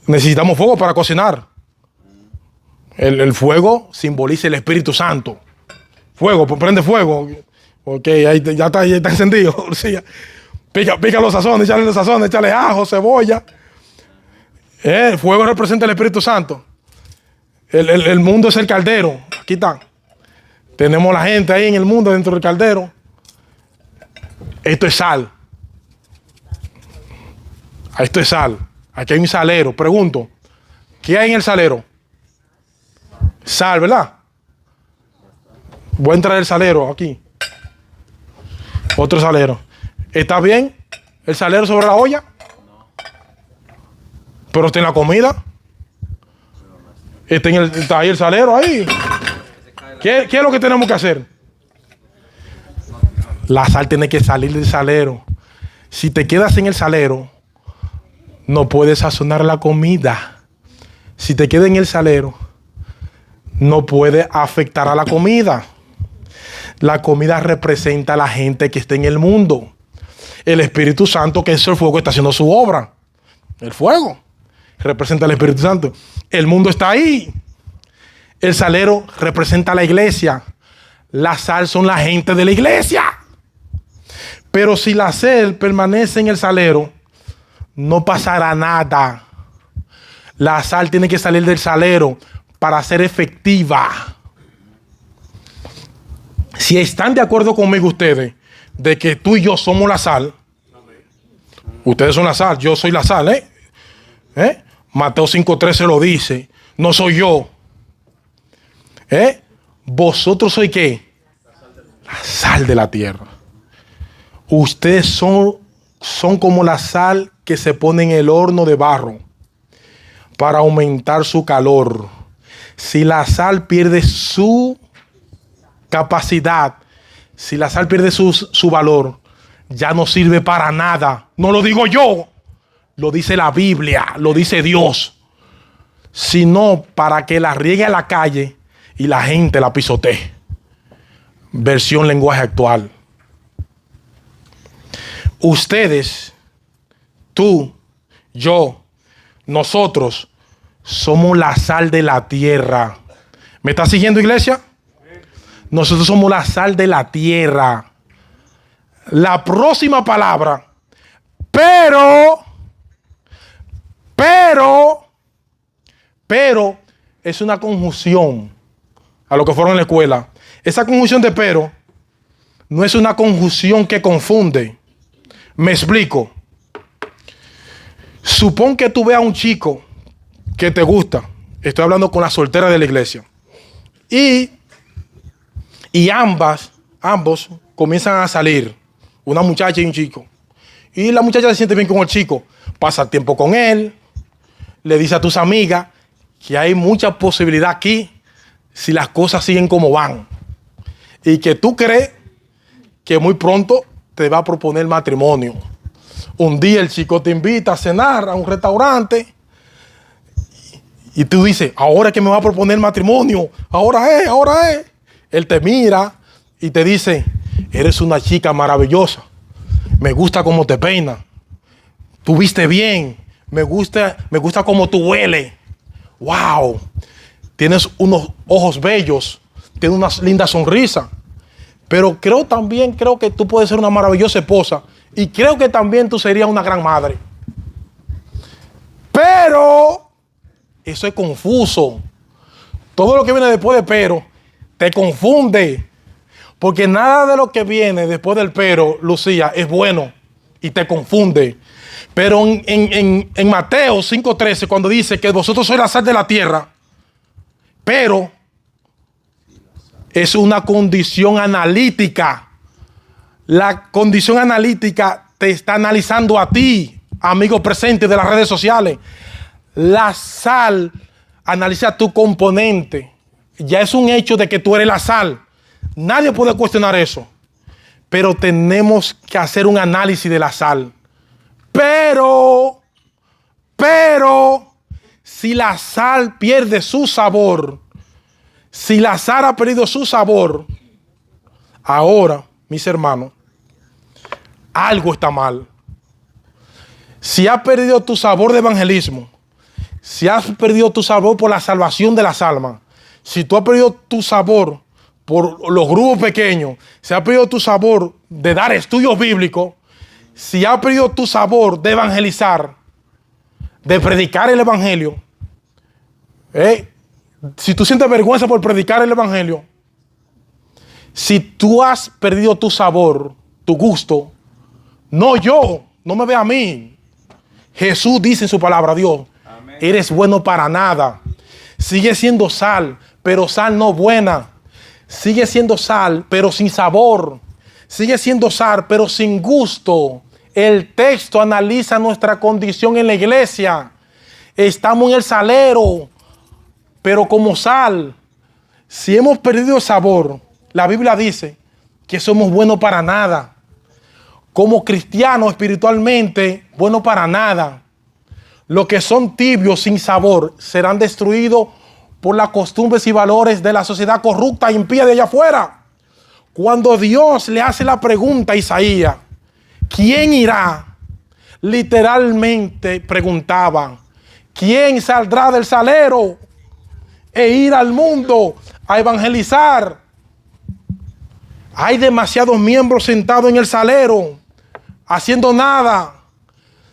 Necesitamos fuego para cocinar. El fuego simboliza el Espíritu Santo. Fuego, pues prende fuego. Porque ahí ya está encendido. Pica los sazones, échale ajo, cebolla. El fuego representa el Espíritu Santo. El mundo es el caldero. Aquí está. Tenemos la gente ahí en el mundo dentro del caldero. Esto es sal. Esto es sal. Aquí hay un salero. Pregunto, ¿qué hay en el salero? Sal, ¿verdad? Voy a entrar el salero aquí. Otro salero. ¿Está bien el salero sobre la olla? Pero está en la comida. Está ahí el salero ahí. ¿Qué es lo que tenemos que hacer? La sal tiene que salir del salero. Si te quedas en el salero, no puedes sazonar la comida. Si te quedas en el salero, no puede afectar a la comida. La comida representa a la gente que está en el mundo. El Espíritu Santo, que es el fuego, está haciendo su obra. El fuego representa al Espíritu Santo. El mundo está ahí. El salero representa a la iglesia. La sal son la gente de la iglesia. Pero si la sal permanece en el salero, no pasará nada. La sal tiene que salir del salero para ser efectiva. Si están de acuerdo conmigo ustedes de que tú y yo somos la sal, ustedes son la sal, yo soy la sal, Mateo 5:13 lo dice, no soy yo. ¿Vosotros sois qué? La sal de la tierra. Ustedes son como la sal que se pone en el horno de barro para aumentar su calor. Si la sal pierde su capacidad, si la sal pierde su valor, ya no sirve para nada. No lo digo yo, lo dice la Biblia, lo dice Dios. Sino para que la riegue a la calle y la gente la pisotee. Versión lenguaje actual. Ustedes, tú, yo, nosotros somos la sal de la tierra. ¿Me está siguiendo, iglesia? Nosotros somos la sal de la tierra. La próxima palabra, pero, es una conjunción a lo que fueron en la escuela. Esa conjunción de pero no es una conjunción que confunde. Me explico. Supón que tú veas a un chico que te gusta. Estoy hablando con la soltera de la iglesia. Y ambos comienzan a salir. Una muchacha y un chico. Y la muchacha se siente bien con el chico. Pasa tiempo con él. Le dice a tus amigas que hay mucha posibilidad aquí si las cosas siguen como van. Y que tú crees que muy pronto te va a proponer matrimonio. Un día el chico te invita a cenar a un restaurante y tú dices, ahora que me va a proponer matrimonio, ahora es. Él te mira y te dice, eres una chica maravillosa, me gusta cómo te peinas, tú viste bien, me gusta cómo tú hueles, wow, tienes unos ojos bellos, tienes una linda sonrisa. Pero creo que tú puedes ser una maravillosa esposa. Y creo que también tú serías una gran madre. Pero eso es confuso. Todo lo que viene después de pero te confunde. Porque nada de lo que viene después del pero, Lucía, es bueno. Y te confunde. Pero en Mateo 5:13, cuando dice que vosotros sois la sal de la tierra, pero es una condición analítica. La condición analítica te está analizando a ti, amigo presente de las redes sociales. La sal analiza tu componente. Ya es un hecho de que tú eres la sal. Nadie puede cuestionar eso. Pero tenemos que hacer un análisis de la sal. Pero, si la sal pierde su sabor, si la sal ha perdido su sabor, ahora, mis hermanos, algo está mal. Si has perdido tu sabor de evangelismo, si has perdido tu sabor por la salvación de las almas, si tú has perdido tu sabor por los grupos pequeños, si has perdido tu sabor de dar estudios bíblicos, si has perdido tu sabor de evangelizar, de predicar el evangelio, si tú sientes vergüenza por predicar el evangelio, si tú has perdido tu sabor, tu gusto, no me ve a mí. Jesús dice en su palabra, Dios, amén, eres bueno para nada. Sigue siendo sal, pero sal no buena. Sigue siendo sal, pero sin sabor. Sigue siendo sal, pero sin gusto. El texto analiza nuestra condición en la iglesia. Estamos en el salero, pero como sal. Si hemos perdido el sabor, la Biblia dice que somos buenos para nada. Como cristianos espiritualmente, buenos para nada. Los que son tibios, sin sabor, serán destruidos por las costumbres y valores de la sociedad corrupta e impía de allá afuera. Cuando Dios le hace la pregunta a Isaías, ¿quién irá? Literalmente preguntaban, ¿quién saldrá del salero e ir al mundo a evangelizar? Hay demasiados miembros sentados en el salero, haciendo nada.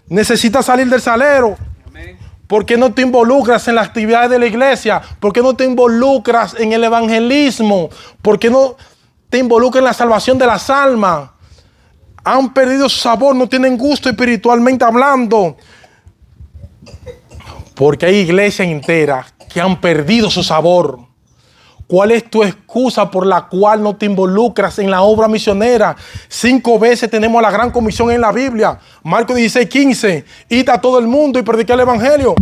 Necesitas salir del salero. ¿Por qué no te involucras en las actividades de la iglesia? ¿Por qué no te involucras en el evangelismo? ¿Por qué no te involucras en la salvación de las almas? Han perdido su sabor, no tienen gusto espiritualmente hablando. Porque hay iglesias enteras que han perdido su sabor. ¿Cuál es tu excusa por la cual no te involucras en la obra misionera? 5 veces tenemos la gran comisión en la Biblia. Marcos 16:15. Id a todo el mundo y predicar el evangelio.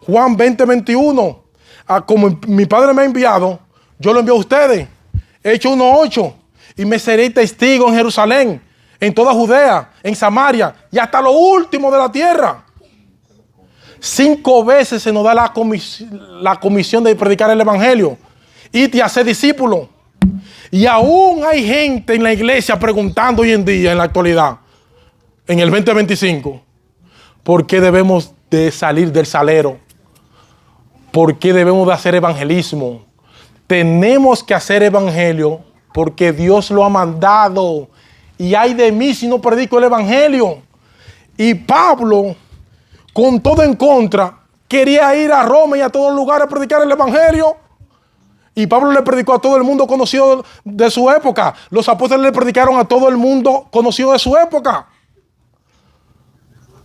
Juan 20:21. Como mi Padre me ha enviado, yo lo envío a ustedes. Hechos 1:8. Y me seré testigo en Jerusalén, en toda Judea, en Samaria y hasta lo último de la tierra. 5 veces se nos da la comisión de predicar el evangelio. Y te hace discípulo. Y aún hay gente en la iglesia preguntando hoy en día, en la actualidad, en el 2025, ¿por qué debemos de salir del salero? ¿Por qué debemos de hacer evangelismo? Tenemos que hacer evangelio porque Dios lo ha mandado. Y ay de mí si no predico el evangelio. Y Pablo, con todo en contra, quería ir a Roma y a todos los lugares a predicar el evangelio. Y Pablo le predicó a todo el mundo conocido de su época. Los apóstoles le predicaron a todo el mundo conocido de su época.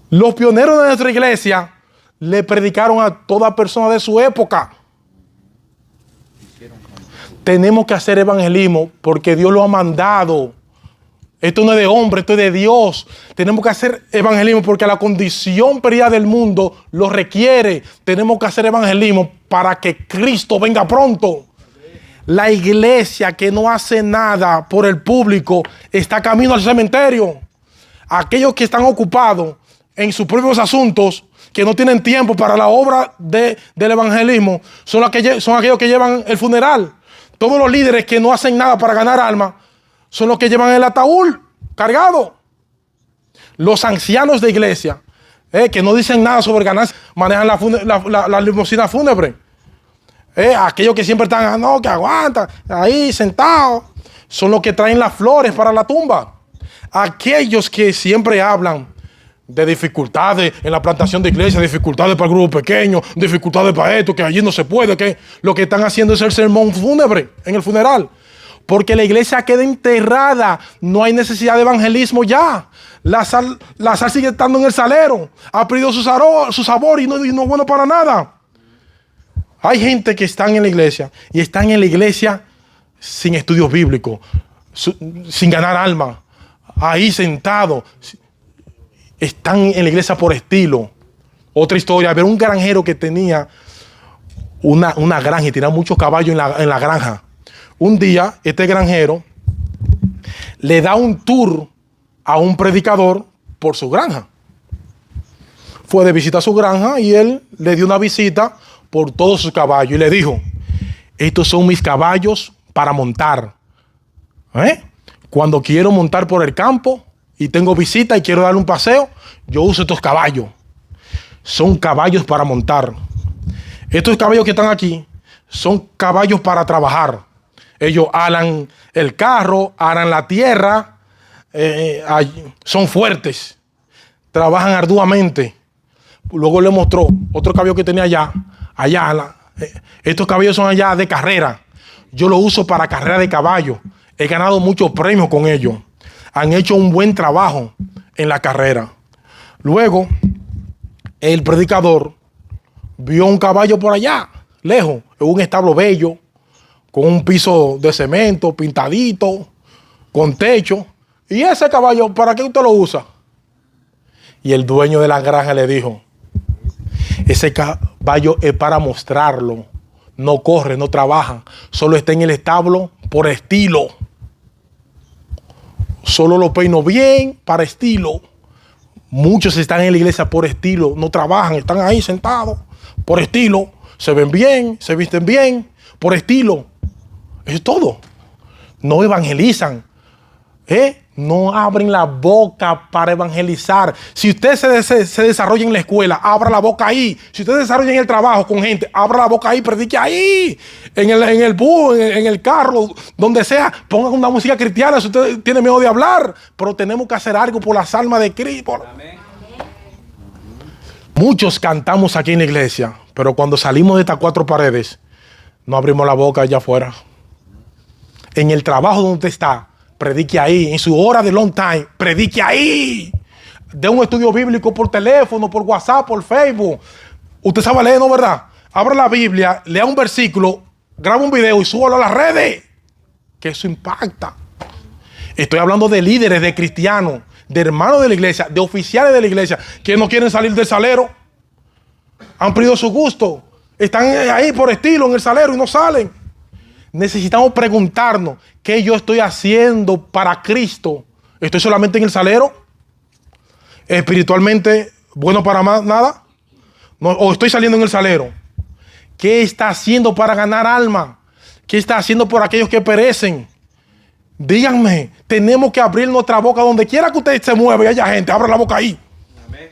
Los pioneros de nuestra iglesia le predicaron a toda persona de su época. Tenemos que hacer evangelismo porque Dios lo ha mandado. Esto no es de hombre, esto es de Dios. Tenemos que hacer evangelismo porque la condición perdida del mundo lo requiere. Tenemos que hacer evangelismo para que Cristo venga pronto. La iglesia que no hace nada por el público está camino al cementerio. Aquellos que están ocupados en sus propios asuntos, que no tienen tiempo para la obra del evangelismo, son aquellos que llevan el funeral. Todos los líderes que no hacen nada para ganar almas son los que llevan el ataúd cargado. Los ancianos de iglesia, que no dicen nada sobre ganancia, manejan la limusina fúnebre. Aquellos que siempre están, que aguantan, ahí sentados, son los que traen las flores para la tumba. Aquellos que siempre hablan de dificultades en la plantación de iglesia, dificultades para el grupo pequeño, dificultades para esto, que allí no se puede, que lo que están haciendo es el sermón fúnebre en el funeral. porque la iglesia queda enterrada. No hay necesidad de evangelismo ya. La sal sigue estando en el salero. Ha perdido su sabor y no es bueno para nada. Hay gente que están en la iglesia y están en la iglesia sin estudios bíblicos, sin ganar alma, ahí sentados. Están en la iglesia por estilo. Otra historia, había un granjero que tenía una granja y tenía muchos caballos en la granja. Un día, este granjero le da un tour a un predicador por su granja. Fue de visita a su granja y él le dio una visita por todos sus caballos y le dijo: estos son mis caballos para montar. Cuando quiero montar por el campo y tengo visita y quiero darle un paseo, yo uso estos caballos. Son caballos para montar. Estos caballos que están aquí son caballos para trabajar. Ellos alan el carro, aran la tierra, son fuertes, trabajan arduamente. Luego le mostró otro caballo que tenía allá. Estos caballos son allá de carrera. Yo los uso para carrera de caballo. He ganado muchos premios con ellos. Han hecho un buen trabajo en la carrera. Luego, el predicador vio un caballo por allá, lejos, en un establo bello, con un piso de cemento, pintadito, con techo. ¿Y ese caballo, para qué usted lo usa? Y el dueño de la granja le dijo: ese caballo es para mostrarlo. No corre, no trabaja. Solo está en el establo por estilo. Solo lo peino bien para estilo. Muchos están en la iglesia por estilo. No trabajan, están ahí sentados por estilo. Se ven bien, se visten bien, por estilo. Eso es todo. No evangelizan. No abren la boca para evangelizar. Si usted se desarrolla en la escuela, abra la boca ahí. Si usted se desarrolla en el trabajo con gente, abra la boca ahí, predique ahí. En el bus, en el carro, donde sea, pongan una música cristiana si usted tiene miedo de hablar. Pero tenemos que hacer algo por las almas de Cristo. Amén. Muchos cantamos aquí en la iglesia, pero cuando salimos de estas cuatro paredes, no abrimos la boca allá afuera. En el trabajo donde usted está, predique ahí. En su hora de long time, predique ahí. De un estudio bíblico por teléfono, por WhatsApp, por Facebook. Usted sabe leer, ¿no, verdad? Abra la Biblia, lea un versículo, graba un video y súbalo a las redes. Que eso impacta. Estoy hablando de líderes, de cristianos, de hermanos de la iglesia, de oficiales de la iglesia, que no quieren salir del salero. Han perdido su gusto. Están ahí por estilo en el salero y no salen. Necesitamos preguntarnos: ¿qué yo estoy haciendo para Cristo? ¿Estoy solamente en el salero? ¿Espiritualmente bueno para nada? No, ¿o estoy saliendo en el salero? ¿Qué está haciendo para ganar alma? ¿Qué está haciendo por aquellos que perecen? Díganme, tenemos que abrir nuestra boca donde quiera que usted se mueva y haya gente, abra la boca ahí. Amén.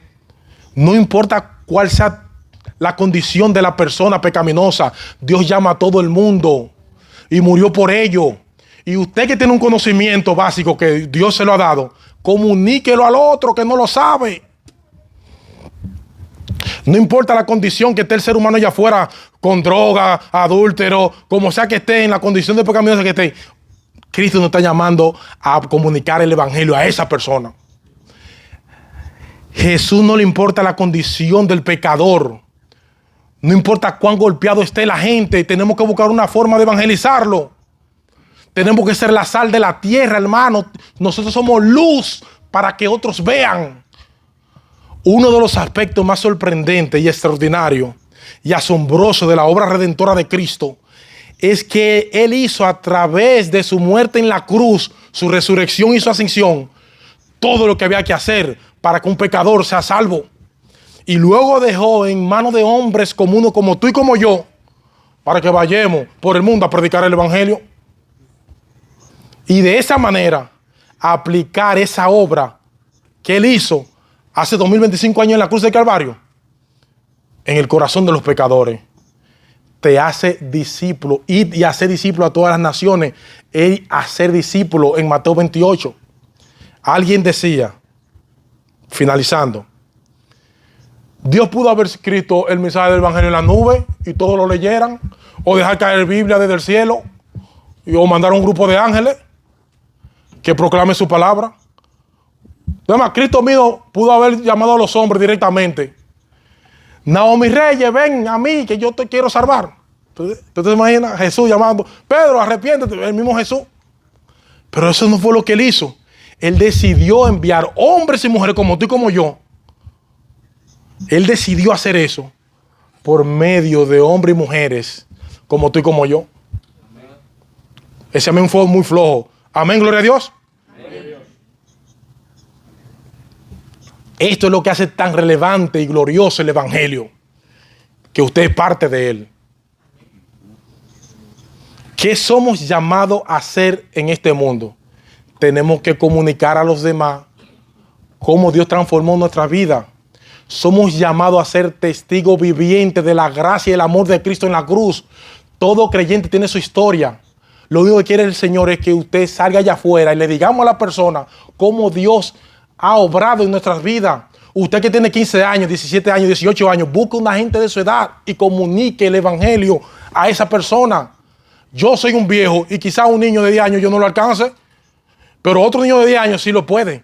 No importa cuál sea la condición de la persona pecaminosa, Dios llama a todo el mundo y murió por ello. Y usted que tiene un conocimiento básico que Dios se lo ha dado, comuníquelo al otro que no lo sabe. No importa la condición que esté el ser humano allá afuera, con droga, adúltero, como sea que esté, en la condición de pecaminosa que esté, Cristo nos está llamando a comunicar el evangelio a esa persona. Jesús no le importa la condición del pecador. No importa cuán golpeado esté la gente, tenemos que buscar una forma de evangelizarlo. Tenemos que ser la sal de la tierra, hermano. Nosotros somos luz para que otros vean. Uno de los aspectos más sorprendentes y extraordinarios y asombrosos de la obra redentora de Cristo es que Él hizo a través de su muerte en la cruz, su resurrección y su ascensión, todo lo que había que hacer para que un pecador sea salvo. Y luego dejó en manos de hombres comunes como tú y como yo, para que vayamos por el mundo a predicar el evangelio. Y de esa manera aplicar esa obra que Él hizo hace 2025 años en la cruz del Calvario en el corazón de los pecadores. Te hace discípulo. Ir y hacer discípulo a todas las naciones. Ir a ser discípulo en Mateo 28. Alguien decía, finalizando, Dios pudo haber escrito el mensaje del evangelio en la nube y todos lo leyeran, o dejar caer Biblia desde el cielo o mandar a un grupo de ángeles que proclame su palabra. Además, Cristo mismo pudo haber llamado a los hombres directamente. Naomi Reyes, ven a mí que yo te quiero salvar. ¿Tú te imaginas Jesús llamando, Pedro, arrepiéntete, el mismo Jesús? Pero eso no fue lo que él hizo. Él decidió enviar hombres y mujeres como tú y como yo. Él decidió hacer eso por medio de hombres y mujeres como tú y como yo. Ese amén fue muy flojo. Amén, gloria a Dios. Amén. Esto es lo que hace tan relevante y glorioso el Evangelio, que usted es parte de él. ¿Qué somos llamados a hacer en este mundo? Tenemos que comunicar a los demás cómo Dios transformó nuestra vida. Somos llamados a ser testigos vivientes de la gracia y el amor de Cristo en la cruz. Todo creyente tiene su historia. Lo único que quiere el Señor es que usted salga allá afuera y le digamos a la persona cómo Dios ha obrado en nuestras vidas. Usted que tiene 15 años, 17 años, 18 años, busque una gente de su edad y comunique el Evangelio a esa persona. Yo soy un viejo y quizás un niño de 10 años yo no lo alcance, pero otro niño de 10 años sí lo puede.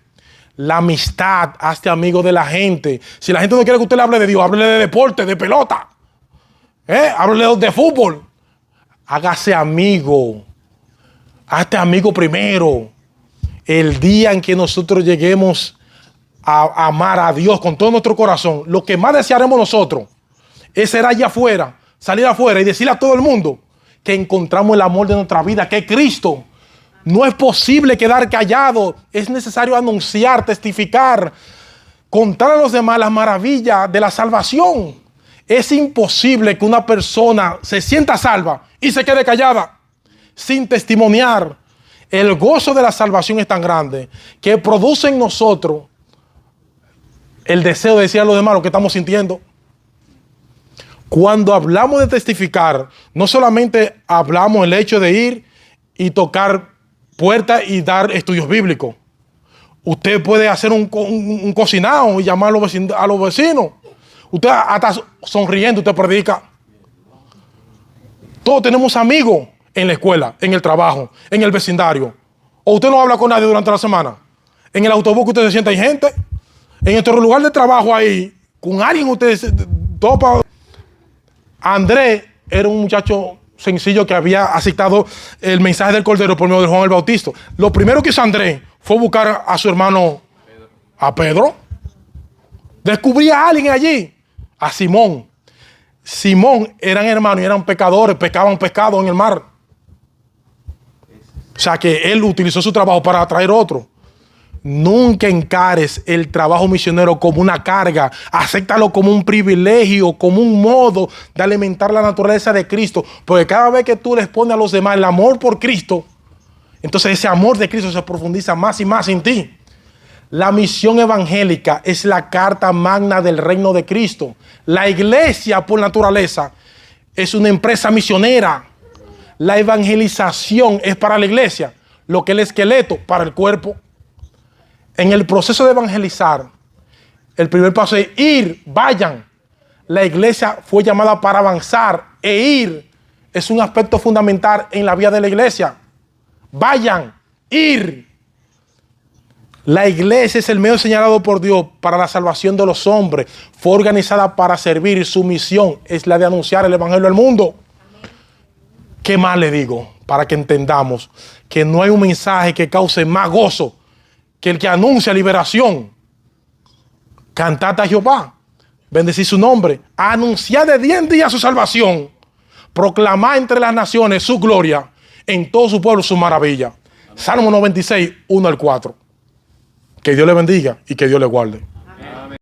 La amistad, hazte amigo de la gente. Si la gente no quiere que usted le hable de Dios, háblele de deporte, de pelota. Háblele de fútbol. Hágase amigo. Hazte amigo primero. El día en que nosotros lleguemos a amar a Dios con todo nuestro corazón, lo que más desearemos nosotros es ser allá afuera, salir afuera y decirle a todo el mundo que encontramos el amor de nuestra vida, que es Cristo. No es posible quedar callado. Es necesario anunciar, testificar, contar a los demás las maravillas de la salvación. Es imposible que una persona se sienta salva y se quede callada sin testimoniar. El gozo de la salvación es tan grande que produce en nosotros el deseo de decir a los demás lo que estamos sintiendo. Cuando hablamos de testificar, no solamente hablamos el hecho de ir y tocar puertas y dar estudios bíblicos. Usted puede hacer un cocinado y llamar a los vecinos. Usted hasta sonriendo, usted predica. Todos tenemos amigos en la escuela, en el trabajo, en el vecindario. O usted no habla con nadie durante la semana. En el autobús que usted se sienta hay gente. En nuestro lugar de trabajo ahí, con alguien usted se topa. Andrés era un muchacho sencillo que había aceptado el mensaje del Cordero por medio de Juan el Bautista. Lo primero que hizo Andrés fue buscar a su hermano, a Pedro. Descubría a alguien allí, a Simón. Simón eran hermanos y eran pecadores, pescaban pescado en el mar. O sea que él utilizó su trabajo para atraer otro. Nunca encares el trabajo misionero como una carga. Acéptalo como un privilegio, como un modo de alimentar la naturaleza de Cristo. Porque cada vez que tú les pones a los demás el amor por Cristo, entonces ese amor de Cristo se profundiza más y más en ti. La misión evangélica es la carta magna del reino de Cristo. La iglesia, por naturaleza, es una empresa misionera. La evangelización es para la iglesia, lo que es el esqueleto para el cuerpo. En el proceso de evangelizar, el primer paso es ir, vayan. La iglesia fue llamada para avanzar e ir. Es un aspecto fundamental en la vida de la iglesia. Vayan, ir. La iglesia es el medio señalado por Dios para la salvación de los hombres. Fue organizada para servir y su misión es la de anunciar el evangelio al mundo. ¿Qué más le digo? Para que entendamos que no hay un mensaje que cause más gozo que el que anuncia liberación. Cantad a Jehová, bendecid su nombre, anunciad de día en día su salvación, proclamad entre las naciones su gloria, en todo su pueblo su maravilla. Salmo 96, 1 al 4. Que Dios le bendiga y que Dios le guarde.